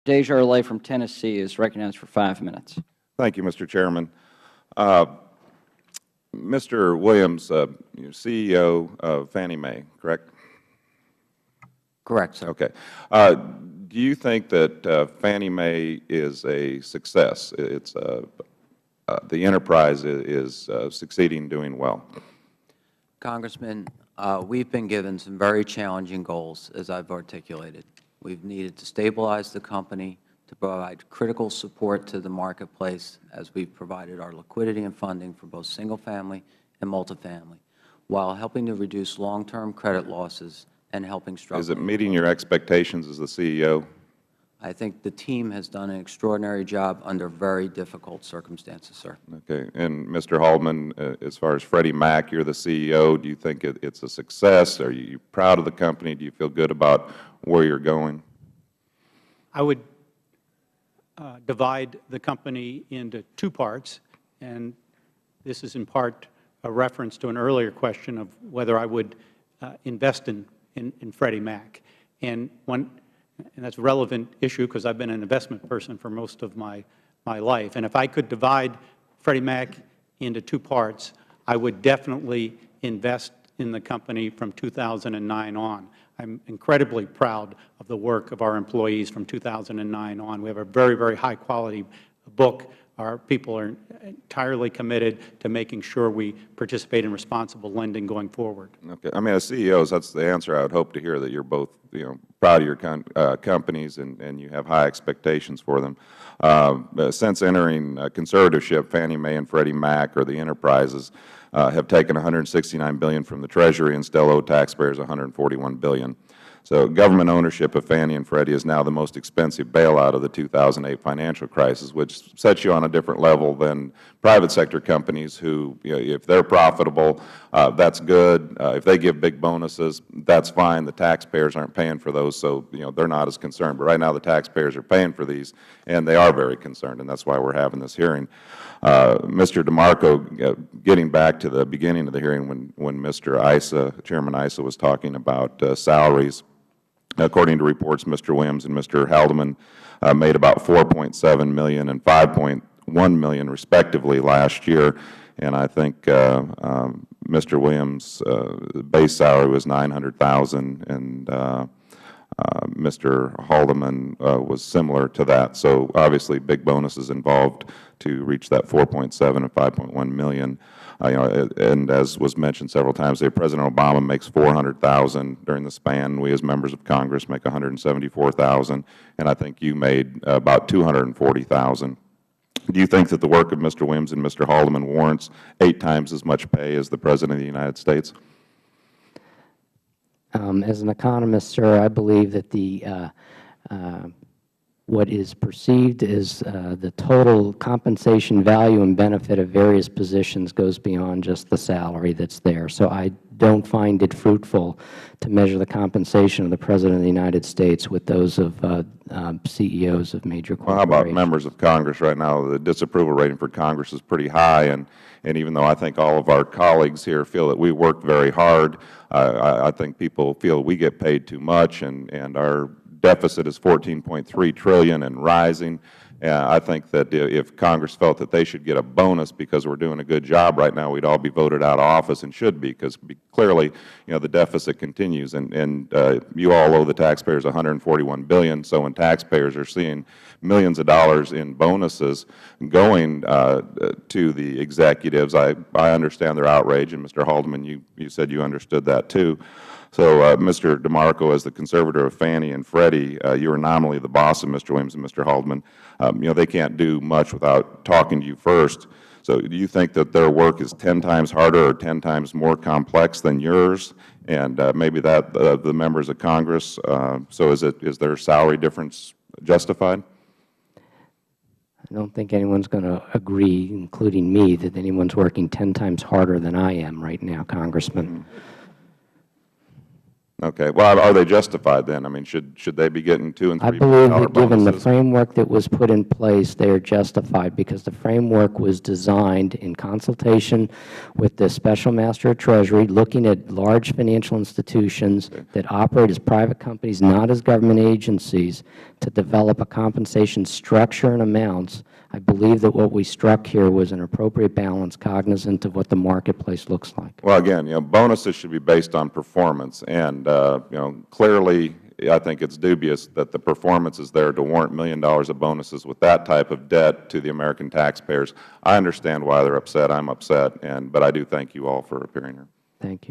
DesJarlais from Tennessee is recognized for 5 minutes. Thank you, Mr. Chairman. Mr. Williams, you're CEO of Fannie Mae, correct? Correct, sir. Okay. Do you think that Fannie Mae is a success? It's the enterprise is succeeding, doing well. Congressman, we've been given some very challenging goals, as I've articulated. We've needed to stabilize the company, to provide critical support to the marketplace as we've provided our liquidity and funding for both single-family and multifamily, while helping to reduce long-term credit losses and helping struggling. Is it meeting your expectations as the CEO? I think the team has done an extraordinary job under very difficult circumstances, sir. Okay. And Mr. Haldeman, as far as Freddie Mac, you're the CEO. Do you think it's a success? Are you proud of the company? Do you feel good about where you're going? I would divide the company into two parts, and this is in part a reference to an earlier question of whether I would invest in Freddie Mac. And that's a relevant issue because I've been an investment person for most of my life. And if I could divide Freddie Mac into two parts, I would definitely invest in the company from 2009 on. I'm incredibly proud of the work of our employees from 2009 on. We have a very, very high-quality book. Our people are entirely committed to making sure we participate in responsible lending going forward. Okay. I mean, as CEOs, that's the answer I would hope to hear, that you're both, proud of your companies and you have high expectations for them. Since entering conservatorship, Fannie Mae and Freddie Mac, or the enterprises, have taken $169 billion from the Treasury and still owe taxpayers $141 billion. So government ownership of Fannie and Freddie is now the most expensive bailout of the 2008 financial crisis, which sets you on a different level than private sector companies who, if they're profitable, that's good. If they give big bonuses, that's fine. The taxpayers aren't paying for those, so they're not as concerned. But right now the taxpayers are paying for these, and they are very concerned, and that's why we're having this hearing. Mr. DeMarco, getting back to the beginning of the hearing when Mr. Issa, Chairman Issa, was talking about salaries, according to reports, Mr. Williams and Mr. Haldeman made about $4.7 million and $5.1 million respectively last year, and I think Mr. Williams' base salary was $900,000, and Mr. Haldeman was similar to that. So obviously big bonuses involved to reach that $4.7 and $5.1 million. And as was mentioned several times, President Obama makes $400,000 during the span. We as members of Congress make $174,000, and I think you made about $240,000. Do you think that the work of Mr. Williams and Mr. Haldeman warrants 8 times as much pay as the President of the United States? As an economist, sir, I believe that what is perceived as the total compensation value and benefit of various positions goes beyond just the salary that's there. So I don't find it fruitful to measure the compensation of the President of the United States with those of CEOs of major corporations. Well, how about members of Congress right now? The disapproval rating for Congress is pretty high, and even though I think all of our colleagues here feel that we work very hard, I think people feel we get paid too much, and our deficit is $14.3 trillion and rising. I think that if Congress felt that they should get a bonus because we're doing a good job right now, we'd all be voted out of office, and should be, because clearly, the deficit continues, and you all owe the taxpayers $141 billion. So when taxpayers are seeing millions of dollars in bonuses going to the executives, I understand their outrage, and Mr. Haldeman, you said you understood that too. So, Mr. DeMarco, as the conservator of Fannie and Freddie, you are nominally the boss of Mr. Williams and Mr. Haldeman. They can't do much without talking to you first. So do you think that their work is 10 times harder or 10 times more complex than yours? And maybe that the members of Congress, so is their salary difference justified? I don't think anyone's going to agree, including me, that anyone's working 10 times harder than I am right now, Congressman. Okay. Well, are they justified then? I mean, should they be getting $2 and $3 billion bonuses? I believe that given the framework that was put in place, they are justified, because the framework was designed in consultation with the Special Master of Treasury, looking at large financial institutions that operate as private companies, not as government agencies, to develop a compensation structure and amounts, I believe that what we struck here was an appropriate balance cognizant of what the marketplace looks like. Well, again, bonuses should be based on performance, and clearly, I think it's dubious that the performance is there to warrant $1 million of bonuses with that type of debt to the American taxpayers. I understand why they're upset. I'm upset, but I do thank you all for appearing here. Thank you.